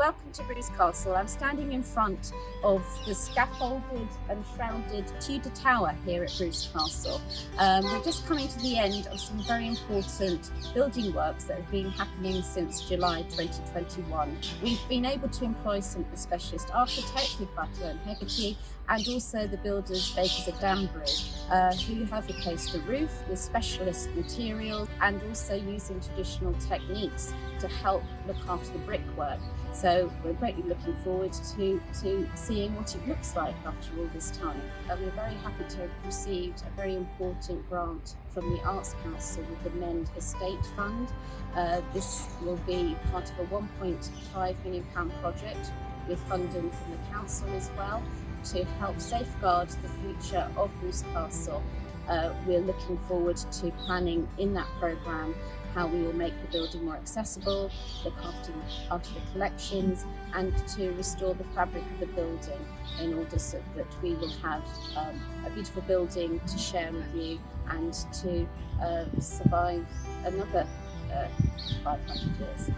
welcome to Bruce Castle. I'm standing in front of the scaffolded and shrouded Tudor Tower here at Bruce Castle. We're just coming to the end of some very important building works that have been happening since July 2021. We've been able to employ some of the specialist architects with Butler and Hegarty, and also the builders Bakers of Danbury, who have replaced the roof with specialist materials and also using traditional techniques to help look after the brickwork. So we're greatly looking forward to seeing what it looks like after all this time. And we're very happy to have received a very important grant from the Arts Council with the Mend Estate Fund. This will be part of a £1.5 million project with funding from the council as well, to help safeguard the future of Bruce Castle. We're looking forward to planning in that programme how we will make the building more accessible, look after the collections, and to restore the fabric of the building in order so that we will have a beautiful building to share with you and to survive another 500 years.